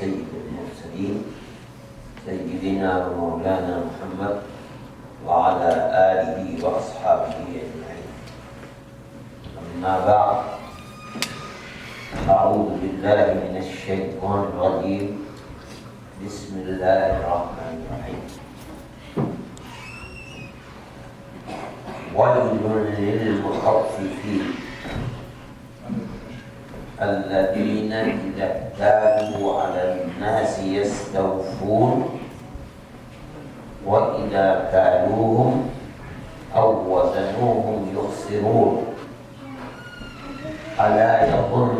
سيد المرسلين سيدنا ومولانا محمد وعلى آله وأصحابه أجمعين. أما بعد، أعوذ بالله من الشيطان الرجيم. بسم الله الرحمن الرحيم. ويل للمطففين الذين إذا اكتالوا على الناس يستوفون وإذا كالوهم أو وزنوهم يخسرون ألا يظن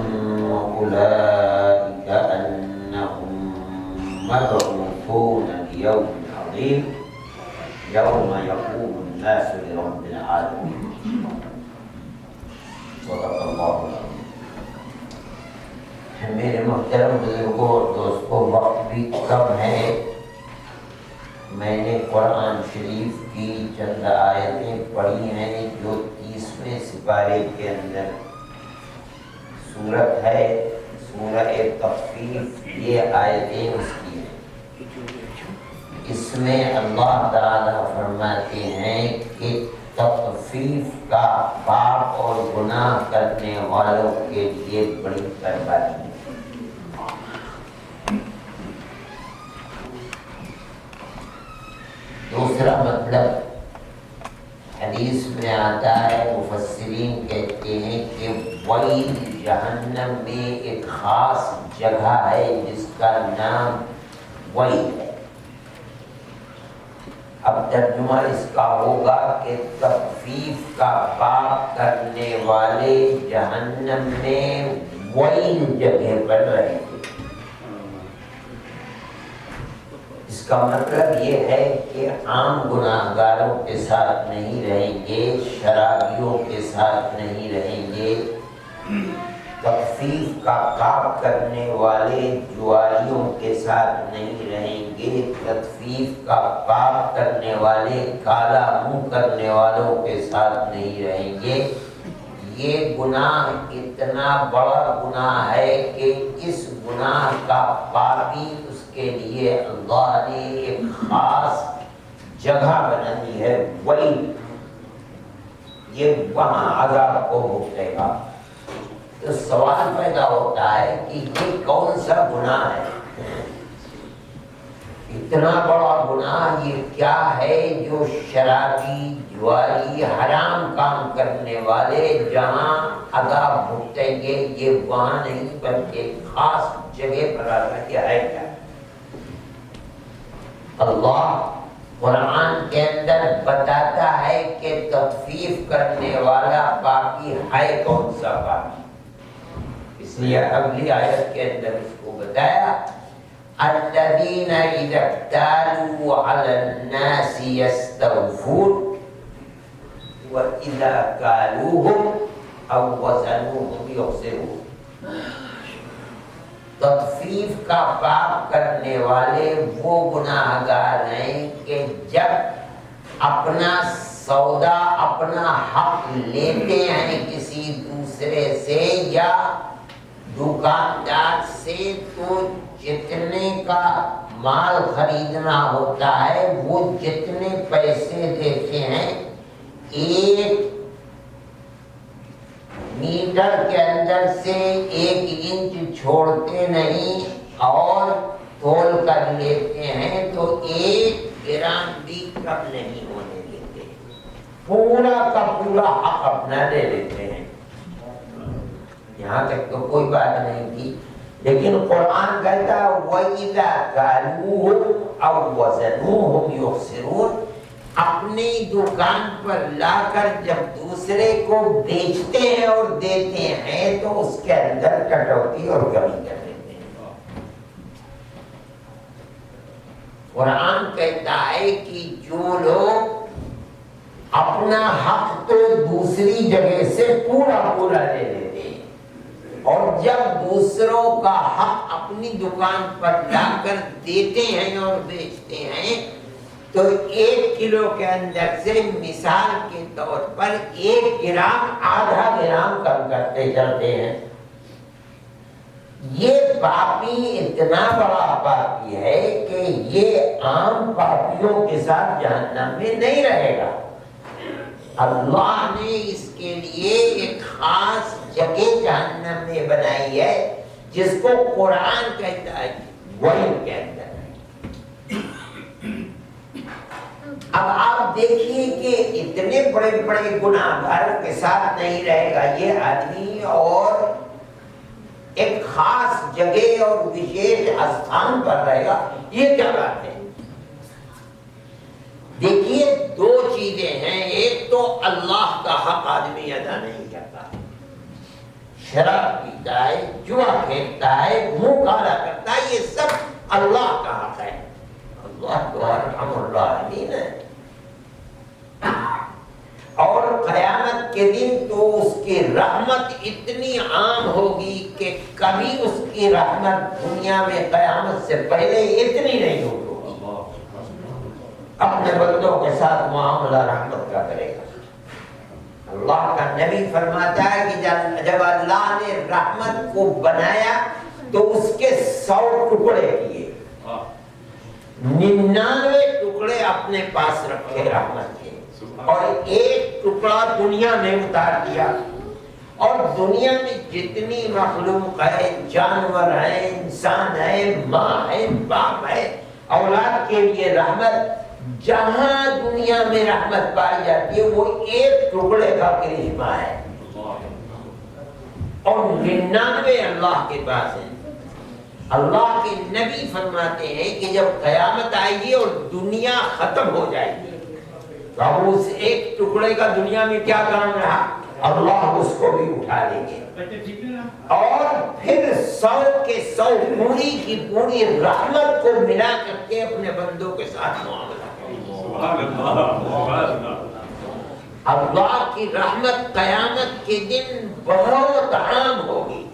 أولئك أنهم مبعوثون ليوم عظيم يوم يقوم الناس لرب العالمين. صدق اللہ العظیم. میرے محترم بزرگوں اور دوستوں، وقت بھی کم ہے. میں نے قرآن شریف کی چند آیتیں پڑھی ہیں جو 30ویں سپارے کے اندر سورت ہے، سورہ تخفیف. یہ آیتیں اس کی ہیں. اس میں اللہ تعالی فرماتے ہیں کہ تخفیف کا پاپ اور گناہ کرنے والوں کے لیے بڑی بربادی ہے. دوسرا مطلب حدیث میں آتا ہے، مفسرین کہتے ہیں کہ ویل جہنم میں ایک خاص جگہ ہے جس کا نام ویل ہے. اب ترجمہ اس کا ہوگا کہ تخفیف کا پاپ کرنے والے جہنم میں ویل جگہ پر رہیں گے. اس کا مطلب یہ ہے کہ عام گناہ گاروں کے ساتھ نہیں رہیں گے، شرابیوں کے ساتھ نہیں رہیں گے، تخفیف کا کام کرنے والے جواریوں کے ساتھ نہیں رہیں گے، تخفیف کا پاپ کرنے والے کالا منہ کرنے والوں کے ساتھ نہیں رہیں گے. یہ گناہ اتنا بڑا گناہ ہے کہ اس گناہ کا پاپی اس کے لیے اللہ نے ایک خاص جگہ بنائی ہے ویل. یہ وہاں عذاب کو بھگتے گا. تو سوال پیدا ہوتا ہے کہ یہ کون سا گناہ ہے؟ اتنا بڑا گناہ یہ کیا ہے جو شرابی، جواری، حرام کام کرنے والے جہاں عذاب بھگتیں گے یہ وہاں نہیں بلکہ خاص جگہ پر آتا. کیا ہے کیا؟ اللہ قرآن کے اندر بتاتا ہے کہ تخفیف کرنے والا پاکی ہے کون سا پاکی. اس لیے اگلی آیت کے اندر اس کو بتایا، الذین اذا اکتالوا علی الناس یستوفون واذا کالوہم او وزنوہم یخسرون. تخفیف کا پاپ کرنے والے وہ گناہ گار ہیں کہ جب اپنا سودا، اپنا حق لیتے ہیں کسی دوسرے سے یا دکاندار سے، تو جتنے کا مال خریدنا ہوتا ہے وہ جتنے پیسے دیتے ہیں ایک میٹر کے اندر سے 1 انچ چھوڑتے نہیں اور تول کر لیتے ہیں تو 1 گرام بھی کم نہیں ہونے دیتے. پورا کا پورا حق اپنا لے لیتے ہیں. یہاں تک تو کوئی بات نہیں تھی، لیکن قرآن کہتا ہے وَإِذَا كَالُوهُمْ أَوْ وَزَنُوهُمْ يُخْسِرُونَ. اپنی دکان پر لا کر جب دوسرے کو بیچتے ہیں اور دیتے ہیں تو اس کے اندر کٹوتی اور کمی کر دیتے ہیں. قرآن کہتا ہے کہ جو لوگ اپنا حق تو دوسری جگہ سے پورا پورا لے لیتے ہیں اور جب دوسروں کا حق اپنی دکان پر لا کر دیتے ہیں اور بیچتے ہیں تو 1 کلو کے اندر سے مثال کے طور پر 1 گرام آدھا گرام کم کرتے چلتے ہیں. یہ پاپی اتنا بڑا پاپی ہے کہ یہ عام پاپیوں کے ساتھ جہنم میں نہیں رہے گا. اللہ نے اس کے لیے ایک خاص جگہ جہنم میں بنائی ہے جس کو قرآن کہتا ہے وعید کے اندر. اب آپ دیکھیے کہ اتنے بڑے بڑے گناہگاروں کے ساتھ نہیں رہے گا یہ آدمی اور ایک خاص جگہ اور وشیش استھان پر رہے گا. یہ کیا بات ہے؟ دیکھیے دو چیزیں ہیں. ایک تو اللہ کا حق آدمی ادا نہیں کرتا، شراب پیتا ہے، جوا کھیلتا ہے، منہ کالا کرتا ہے، یہ سب اللہ کا حق ہے. اللہ تو ارحم الراحمین ہے. اور قیامت کے دن تو اس کی رحمت اتنی عام ہوگی کہ کبھی اس کی رحمت دنیا میں قیامت سے پہلے اتنی نہیں ہوگی. اپنے بندوں کے ساتھ معاملہ رحمت کا کرے گا. اللہ کا نبی فرماتا ہے کہ جب اللہ نے رحمت کو بنایا تو اس کے 100 ٹکڑے کیے، 99 ٹکڑے اپنے پاس رکھے رحمت کے، اور ایک ٹکڑا دنیا میں اتار دیا. اور دنیا میں جتنی مخلوق ہے، جانور ہے، انسان ہے، ماں ہے، باپ ہے، اولاد کے لیے رحمت، جہاں دنیا میں رحمت پائی جاتی ہے وہ ایک ٹکڑے کا کرشمہ ہے، اور 99 اللہ کے پاس ہے. اللہ کے نبی فرماتے ہیں کہ جب قیامت آئے گی اور دنیا ختم ہو جائے گی تو اب اس ایک ٹکڑے کا دنیا میں کیا کام رہا؟ اللہ اس کو بھی اٹھا لیں گے اور پھر 100 کے 100 پوری کی پوری رحمت کو ملا کر کے اپنے بندوں کے ساتھ معاملہ. اللہ کی رحمت قیامت کے دن بہت عام ہوگی.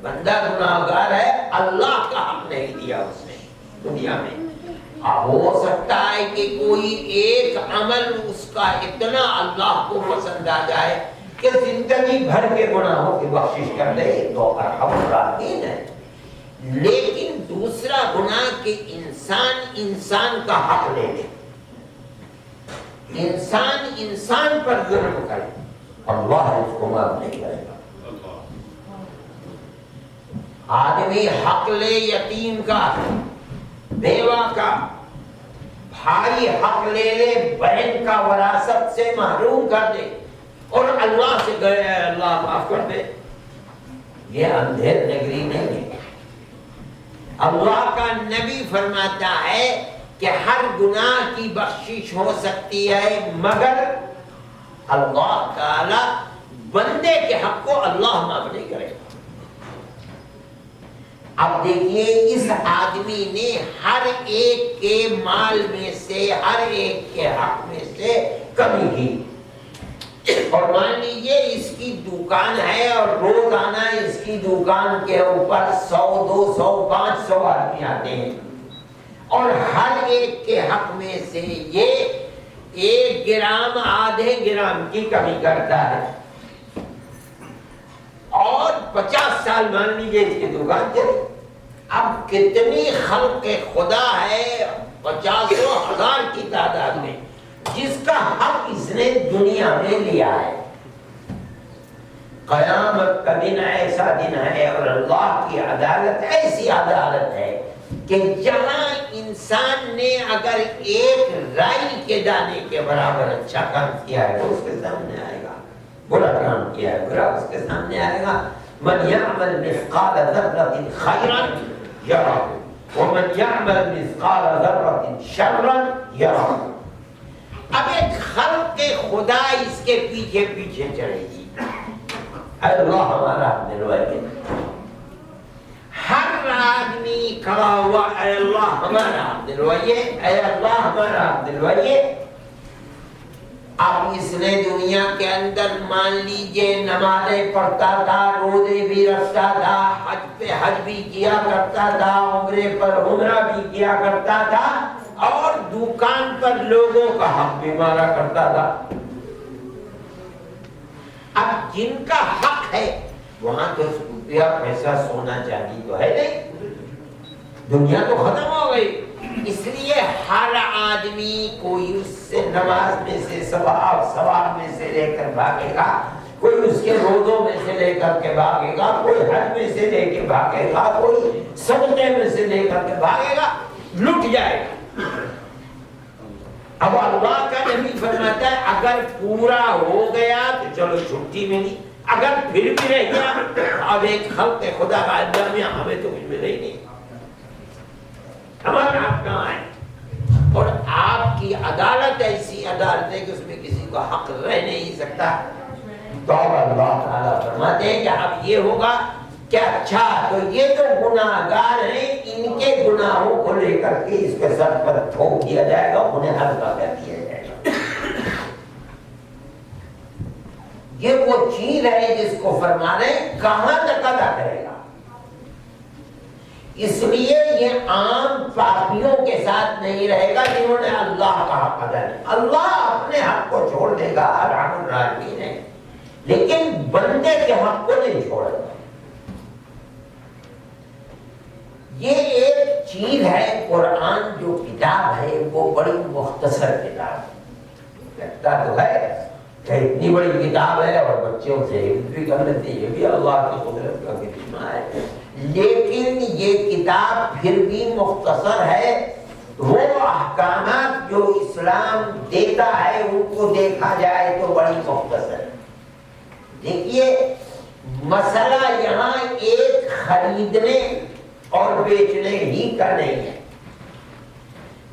بندہ گناہگار ہے، اللہ کا حق نہیں دیا اس نے دنیا میں. اب ہو سکتا ہے کہ کوئی ایک عمل اس کا اتنا اللہ کو پسند آ جائے کہ زندگی بھر کے گناہوں کی بخشش کر دے، تو ارحم الراحمین ہے. لیکن دوسرا گناہ کہ انسان کا حق لے لے، انسان پر ظلم کرے، اللہ اس کو معاف نہیں کرے گا. آدمی حق لے یتیم کا، بیوہ کا، بھائی حق لے لے بہن کا، وراثت سے محروم کر دے اور اللہ سے گئے اللہ معاف کر دے، یہ اندھیر نگری نہیں ہے. اللہ کا نبی فرماتا ہے کہ ہر گناہ کی بخشش ہو سکتی ہے مگر اللہ تعالی بندے کے حق کو اللہ معاف نہیں کرے گا. اب دیکھیے اس آدمی نے ہر ایک کے مال میں سے، ہر ایک کے حق میں سے کمی کی. اور مان لیجیے اس کی دکان ہے اور روزانہ اس کی دکان کے اوپر 100 200 500 آدمی آتے ہیں، اور ہر ایک کے حق میں سے یہ 1 گرام آدھے گرام کی کمی کرتا ہے، اور 50 سال مان لیجیے اس کی دکان چلے. اب کتنی خلق خدا ہے 50,000 کی تعداد میں جس کا حق اس نے دنیا میں لیا ہے. قیامت کا دن ایسا دن ہے اور اللہ کی عدالت ایسی عدالت ہے کہ جہاں انسان نے اگر ایک رائی کے دانے کے برابر اچھا کام کیا ہے تو اس کے سامنے آئے گا، برا کام کیا ہے برا اس کے سامنے آئے گا. من يعمل مثقال ذرة خيرا يره ومن يعمل مثقال ذرة شرا يره. اب ایک خلق خدا اس کے پیچھے پیچھے چلے گی. اللہ ہمارا دلوائے، ہر آدمی کھڑا ہوا اے اللہ ہمارا دلوائیے، اے اللہ ہمارا دلوائیے. اب اس نے دنیا کے اندر مان لیجئے نمازیں پڑھتا تھا، روزے بھی رکھتا تھا، حج پہ حج بھی کیا کرتا تھا، عمرے پر عمرہ بھی کیا کرتا تھا، اور دکان پر لوگوں کا حق بھی مارا کرتا تھا. اب جن کا حق ہے وہاں تو روپیہ پیسہ سونا چاندی تو ہے نہیں، دنیا تو ختم ہو گئی. اس لیے ہر آدمی کوئی اس سے نماز میں سے ثواب میں سے لے کر بھاگے گا، کوئی اس کے روزوں میں سے لے کر کے بھاگے گا، کوئی حج میں سے لے کے بھاگے گا، کوئی صدقے میں سے لے کر کے بھاگے گا، لٹ جائے گا. اب اللہ کا نبی فرماتا ہے اگر پورا ہو گیا تو چلو چھٹی ملی، اگر پھر بھی رہ گیا اب ایک خلق خدا کا انجام، ہمیں تو کچھ ملے ہی نہیں، ہمارا آپ کہاں ہے؟ اور آپ کی عدالت ایسی عدالت ہے کہ اس میں کسی کو حق رہ نہیں سکتا. تو اللہ تعالیٰ فرماتے ہیں کہ اب یہ ہوگا کہ اچھا تو یہ جو گناہگار ہیں ان کے گناہوں کو لے کر کے اس کے سر پر تھوک دیا جائے گا، انہیں ہلکا کر دیا جائے گا. یہ وہ چیز ہے جس کو فرما رہے ہیں کہاں تک ادا کرے گا. اس لیے یہ عام پاپیوں کے ساتھ نہیں رہے گا جنہوں نے اللہ کا حق ادا نہیں. اللہ اپنے حق کو چھوڑ دے گا ارحم الراحمین ہے، لیکن بندے کے حق کو نہیں چھوڑے گا. یہ ایک چیز ہے قرآن جو کتاب ہے وہ بڑی مختصر کتاب ہے، لگتا تو ہے کہ اتنی بڑی کتاب ہے اور بچوں سے حفظ بھی کر لیتے ہیں، یہ بھی اللہ کی قدرت کا کرشمہ ہے، لیکن یہ کتاب پھر بھی مختصر ہے. وہ احکامات جو اسلام دیتا ہے ان کو دیکھا جائے تو بڑی مختصر ہے. دیکھیے مسئلہ یہاں ایک خریدنے اور بیچنے ہی کا نہیں ہے،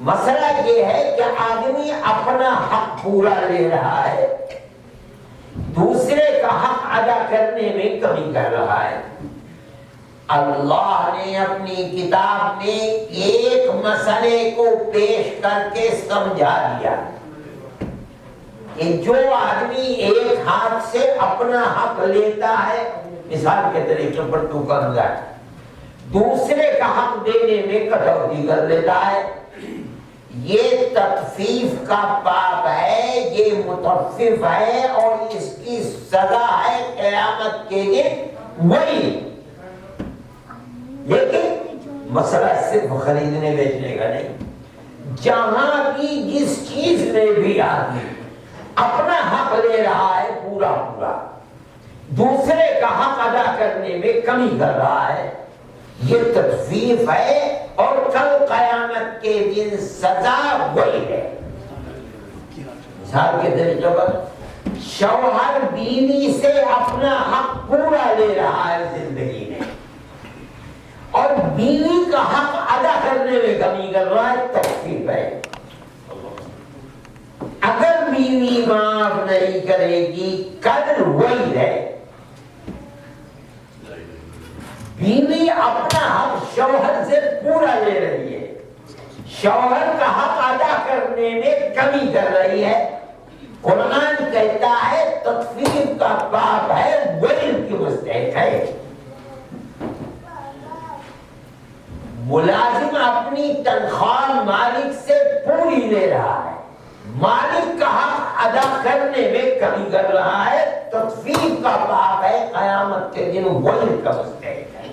مسئلہ یہ ہے کہ آدمی اپنا حق پورا لے رہا ہے، دوسرے کا حق ادا کرنے میں کمی کر رہا ہے. اللہ نے اپنی کتاب میں ایک مسئلے کو پیش کر کے سمجھا دیا کہ جو آدمی ایک ہاتھ سے اپنا حق لیتا ہے، مثال کے طریقے پر دکاندار دوسرے کا حق دینے میں کٹوتی کر لیتا ہے، یہ تطفیف کا باب ہے، یہ متفف ہے اور اس کی سزا ہے قیامت کے دن وہی. لیکن مسئلہ صرف خریدنے بیچنے کا نہیں، جہاں بھی جس چیز میں بھی آدمی اپنا حق لے رہا ہے پورا پورا، دوسرے کا حق ادا کرنے میں کمی کر رہا ہے، یہ تطفیف ہے اور کل قیامت کے دن سزا وہی ہے. مثال کے طریقے پر شوہر بیوی سے اپنا حق پورا لے رہا ہے زندگی میں اور بیوی کا حق ادا کرنے میں کمی کر رہا ہے، تطفیف ہے. اگر بیوی معاف نہیں کرے گی کل وہی ہے. بیوی اپنا حق شوہر سے پورا لے رہی ہے، شوہر کا حق ادا کرنے میں کمی کر رہی ہے. قرآن کہتا ہے تطفیف کا باب ہے، وہی کی مستحق ہے. ملازم اپنی تنخواہ مالک سے پوری لے رہا ہے، مالک کا حق ادا کرنے میں کمی کر رہا ہے، تطفیف کا باب ہے، قیامت کے دن وہی کا مستحق ہے.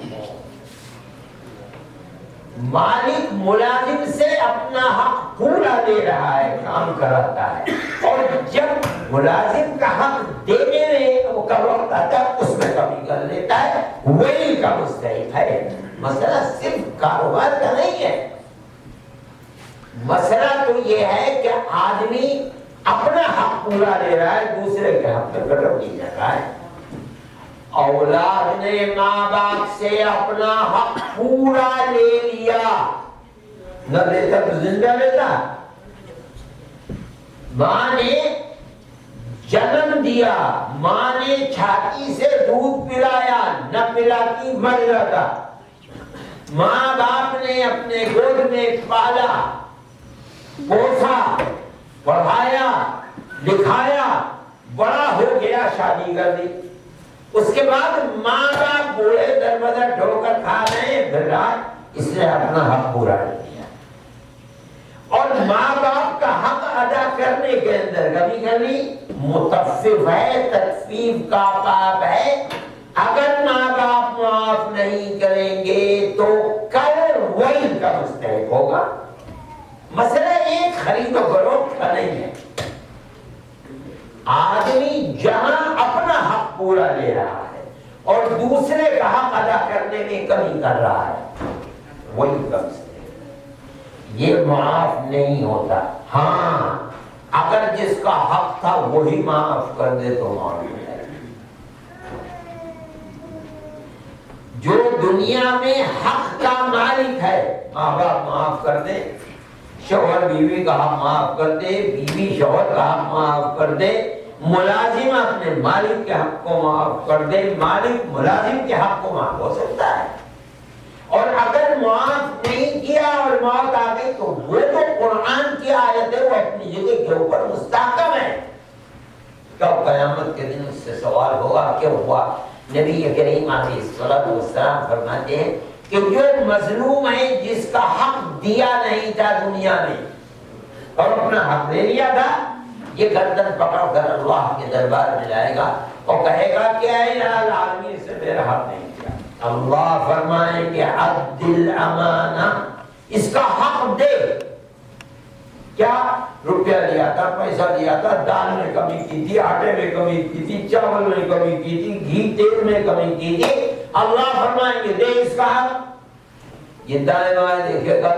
مالک ملازم سے اپنا حق پورا لے رہا ہے، کام کراتا ہے، اور جب ملازم کا حق دینے میں وہ کا وقت آتا ہے اس میں کمی کر لیتا ہے، وہی کا مستحق ہے. مسئلہ صرف کاروبار کا نہیں ہے، مسئلہ تو یہ ہے کہ آدمی اپنا حق پورا لے رہا ہے، دوسرے کے حق پر کٹوتی کر رہا ہے. اولاد نے ماں باپ سے اپنا حق پورا لے لیا، نہ لیتا تو زندہ لیتا. ماں نے جنم دیا، ماں نے چھاتی سے دودھ پلایا، نہ پلاتی مر جاتا. ماں باپ نے اپنے گود میں پالا، پوسا، پڑھایا، لکھایا، بڑا ہو گیا، شادی کر دی. اس کے بعد ماں باپ بوڑھے دروازہ ڈھو کر کھا رہے پھر رات، اس نے اپنا حق پورا کر دیا. اور ماں باپ کا حق ادا کرنے کے اندر کمی کمی متفف ہے، تطفیف کا باب ہے. اگر ماں باپ معاف نہیں کریں گے تو کل وہی کا مستحق ہوگا. مسئلہ ایک خرید و فروخت کا نہیں ہے. آدمی جہاں اپنا حق پورا لے رہا ہے اور دوسرے کا حق ادا کرنے میں کمی کر رہا ہے وہی کا مستحق. یہ معاف نہیں ہوتا. ہاں اگر جس کا حق تھا وہی معاف کر دے تو معاف ہو جائے. جو دنیا میں حق کا مالک ہے ماں باپ معاف کر دے, شوہر بیوی کا حق معاف کر دے, بیوی شوہر کا حق معاف کر دے, ملازم اپنے مالک کے حق کو معاف کر دے, مالک ملازم کے حق کو معاف ہو سکتا ہے. اور اگر معاف نہیں کیا اور موت آ گئی تو وہ جو قرآن کی آیت ہے وہ اپنی جگہ کے اوپر مستحکم ہے. کب قیامت کے دن اس سے سوال ہوگا کیا ہوا. نبی کریم علیہ السلام فرماتے ہیں کہ جو مظلوم ہے جس کا حق دیا نہیں تھا دنیا میں اور اپنا حق لے لیا تھا, یہ گردن پکڑ کر اللہ کے دربار میں لائے گا اور کہے گا کہ اے العالمین سے میرا حق نہیں کیا. اللہ فرمائیں کہ عد الامانہ, اس کا حق دے. کیا روپیہ لیا تھا, پیسہ لیا تھا, دال میں کمی کی تھی, آٹے میں کمی کی تھی, چاول میں کمی کی تھی, گھی تیل میں کمی کی تھی, اللہ فرمائیں گے دے اس کا حق. یہ دائیں بائیں دیکھے گا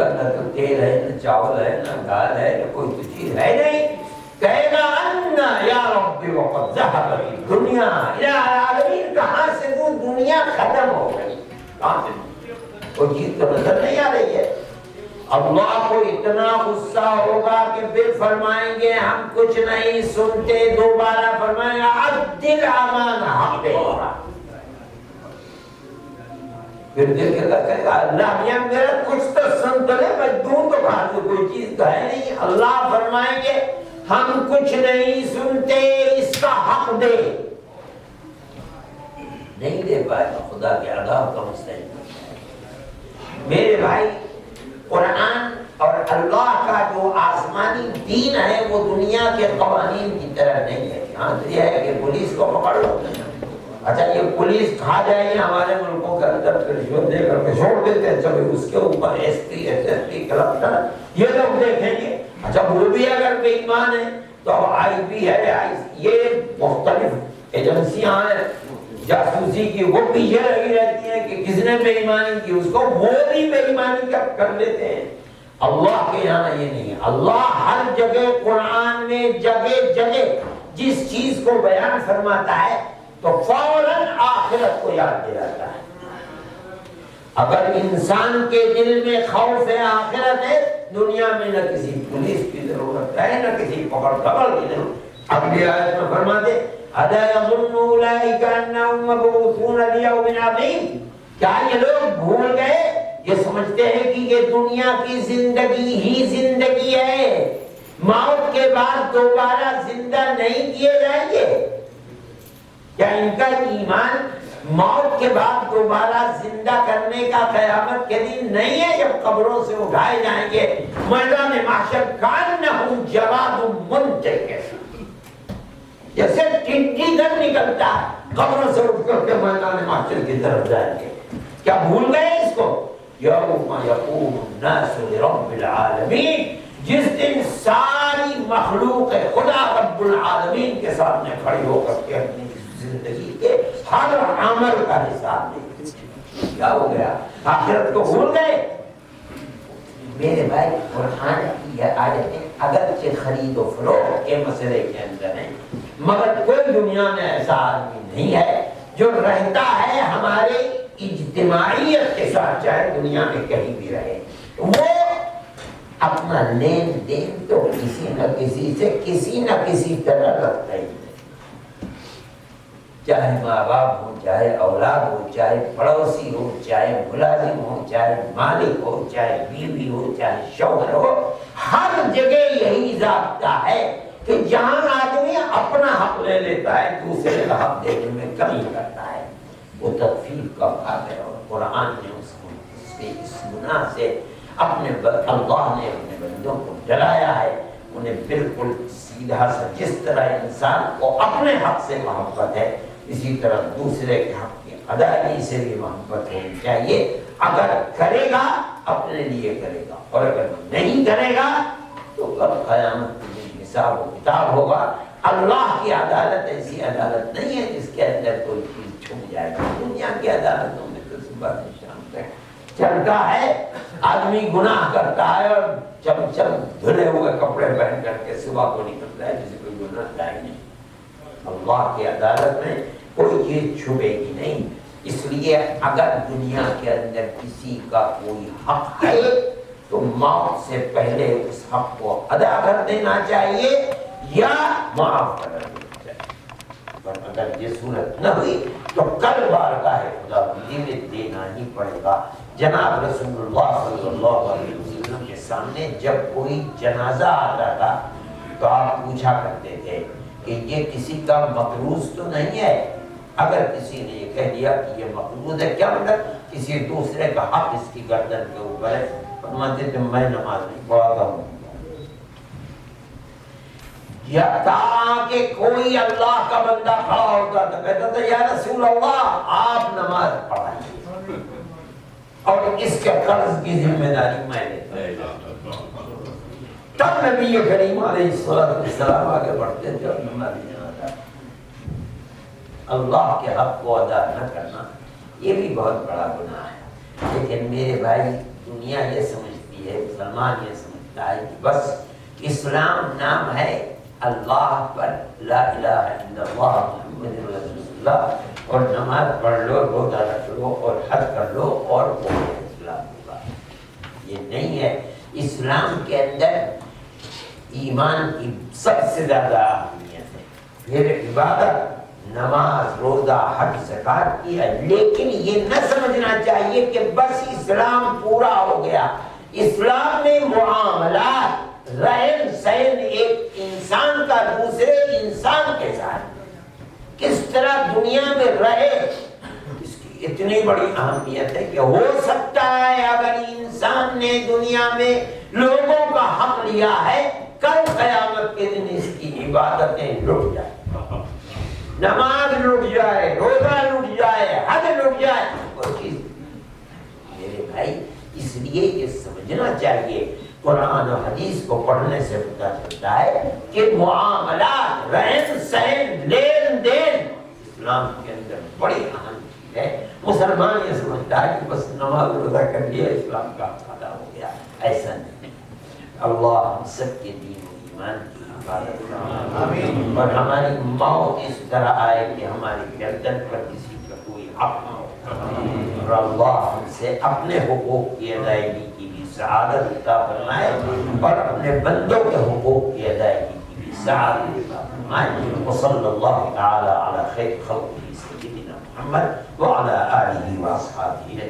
نہ تو تیل ہے, نہ چاول ہے, نہ دال ہے, نہ کوئی تو چیز ہے نہیں. کہے گا انا یا رب وقد ذهب الدنیا الى العالمین, کہاں سے تو دنیا ختم ہو گئی, کہاں سے کوئی چیز تو نظر نہیں آ رہی ہے. اللہ کو اتنا غصہ ہوگا کہ پھر فرمائیں گے ہم کچھ نہیں سنتے. دوبارہ فرمائیں گے عد الامانہ, حق دے. پھر دیکھے گا کہے گا اللہ میاں میرا کچھ تو سن تو لے, میں دوں تو کہاں سے, کوئی چیز تو ہے نہیں. اللہ فرمائیں گے ہم کچھ نہیں سنتے, اس کا حق دے. نہیں دے پائے تو خدا کے عذاب کا مستحق. میرے بھائی, قرآن اور اللہ کا جو آسمانی دین ہے وہ دنیا کے قوانین کی طرح نہیں ہے. ہاں تو یہ ہے کہ پولیس کو پکڑ لو, اچھا یہ پولیس کھا جائے گی ہمارے ملکوں کے اندر رشوت دے کر کے چھوڑ دیتے ہیں, چلو اس کے اوپر S P S S P collector یہ لوگ دیکھیں گے. اچھا وہ بھی اگر بے ایمان ہے تو آئی پی ہے, یہ مختلف ایجنسیاں ہیں جاسوسی کی, وہ پیچھے لگی رہتی ہیں کہ کس نے بے ایمانی کی, اس کو وہ بھی بے ایمانی کر لیتے ہیں. اللہ کے یہاں یہ نہیں ہے. اللہ ہر جگہ قرآن میں جگہ جگہ جس چیز کو بیان فرماتا ہے تو فوراً آخرت کو یاد دلاتا ہے. اگر انسان کے دل میں خوف آخرت ہے, دنیا میں نہ کسی پولیس کی ضرورت ہے نہ کسی پکڑ پکڑ کی ضرورت. اگلی آیت میں فرماتے اَلَا يَظُنُّ أُولَٰئِكَ أَنَّهُم مَّبْعُوثُونَ لِيَوْمٍ عَظِيمٍ, کیا یہ لوگ بھول گئے, یہ سمجھتے ہیں کہ یہ دنیا کی زندگی ہی زندگی ہے, موت کے بعد دوبارہ زندہ نہیں کیے جائیں گے. کیا ان کا ایمان موت کے بعد دوبارہ زندہ کرنے کا قیامت کے دن نہیں ہے جب قبروں سے اٹھائے جائیں گے میدان محشر کانہم جراد منتشر, جیسے ٹڈی در نکلتا ہے قبروں سے اٹھ کر کے میدان محشر کی طرف جائیں گے. کیا بھول گئے اس کو؟ یوم یقوم الناس لرب العالمین, جس دن ساری مخلوق خدا رب العالمین کے سامنے کھڑی ہو کر کے اپنی زندگی کے ہر عمل کا حساب دے. کیا ہو گیا, آخرت کو بھول گئے. میرے بھائی قرآن کی یہ آیتیں اگرچہ خرید و فروخت کے مسئلے کے اندر ہیں, مگر کوئی دنیا میں ایسا آدمی نہیں ہے جو رہتا ہے ہمارے اجتماعیت کے ساتھ, چاہے دنیا میں کہیں بھی رہے, وہ اپنا لین دین تو کسی نہ کسی سے کسی نہ کسی طرح رکھتا ہی ہے. چاہے ماں باپ ہو, چاہے اولاد ہو, چاہے پڑوسی ہو, چاہے ملازم ہو, چاہے مالک ہو, چاہے بیوی ہو, چاہے شوہر ہو, ہر جگہ یہی ضابطہ ہے کہ جہاں آدمی اپنا حق لے لیتا ہے دوسرے کا حق دینے میں کمی کرتا ہے وہ تکفیر کا بات ہے. اور قرآن نے اس گناہ سے اپنے اللہ نے اپنے بندوں کو ڈرایا ہے, انہیں بالکل سیدھا سا, جس طرح انسان کو اپنے حق سے محبت ہے اسی طرح دوسرے کے حق کی ادائیگی سے بھی محبت ہونی چاہیے. اگر کرے گا اپنے لیے کرے گا، اور اگر نہیں کرے گا تو کل قیامت کے دن حساب و کتاب ہوگا. اللہ کی عدالت ایسی عدالت نہیں ہے جس کے اندر کوئی چیز چھپ جائے گا. دنیا کی عدالتوں میں تو صبح سے شام تک چلتا ہے، آدمی گناہ کرتا ہے اور چم چم دھلے ہوئے کپڑے پہن کر کے صبح کو نکلتا ہے، جسے کوئی گناہ جائے نہیں. اللہ کی عدالت میں کوئی چیز چھپے گی نہیں. اس لیے اگر دنیا کے اندر کسی کا کوئی حق ہے تو موت سے پہلے اس حق کو ادا کر دینا چاہیے یا معاف کر دینا چاہیے. پر اگر یہ صورت نہ ہوئی تو کل بارگاہ خدا بندی میں دینا ہی پڑے گا. جناب رسول اللہ صلی اللہ علیہ وسلم کے سامنے جب کوئی جنازہ آتا تھا تو آپ پوچھا کرتے تھے کہ یہ کسی کا مقروض تو نہیں ہے. اگر کسی نے یہ کہہ دیا کہ یہ مقروض ہے، کیا مطلب کسی دوسرے کا حق اس کی گردن کے اوپر ہے، فرماتے تھے میں نماز نہیں پڑھاتا ہوں. یا تاکہ کوئی اللہ کا بندہ کھڑا ہوتا تھا کہتا تھا یا رسول اللہ آپ نماز پڑھائیے اور اس کے قرض کی ذمہ داری میں لیتا ہوں. تب نبی کریم علیہ السلام آگے بڑھتے تھے اور نماز نہیں آتا. اللہ کے حق کو ادا نہ کرنا یہ بھی بہت بڑا گناہ ہے. لیکن میرے بھائی دنیا یہ سمجھتی ہے، مسلمان یہ سمجھتا ہے کہ بس اسلام نام ہے اللہ پر لا الہ الا اللہ محمد رسول اللہ اور نماز پڑھ لو، روزہ رکھ لو اور حج کر لو اور وہ اسلام ہوگا. یہ نہیں ہے. اسلام کے اندر ایمان کی سب سے زیادہ اہمیت ہے، پھر عبادت نماز روزہ حج زکات کی ہے. لیکن یہ نہ سمجھنا چاہیے کہ بس اسلام پورا ہو گیا. اسلام میں معاملات رہن سہن ایک انسان کا دوسرے انسان کے ساتھ کس طرح دنیا میں رہے، اس کی اتنی بڑی اہمیت ہے کہ ہو سکتا ہے اگر انسان نے دنیا میں لوگوں کا حق لیا ہے کل قیامت کے دن اس کی عبادتیں لٹ جائیں، نماز لٹ جائے، روزہ لٹ جائے، حج لٹ جائے، کوئی چیز. میرے بھائی اس لیے یہ سمجھنا چاہیے قرآن و حدیث کو پڑھنے سے پتہ چلتا ہے کہ معاملات رہن سہن لین دین اسلام کے اندر بڑی اہم چیز ہے. مسلمان یہ سمجھتا ہے کہ بس نماز روزہ کر لیا اسلام کا ادا ہو گیا. ایسا نہیں. اللہ ہم سب کے دین و ایمان کی حفاظت فرمائے اور ہماری موت اس طرح آئے کہ ہماری گردن پر کسی کا کوئی حق نہ ہو. اور اللہ ہم سے اپنے حقوق کی ادائیگی کی بھی سعادت عطا فرمائے اور اپنے بندوں کے حقوق کی ادائیگی کی بھی سعادت عطا فرمائے. وصلی اللہ تعالی علی خیر خلقہ سیدنا محمد وعلی آلہ واصحابہ.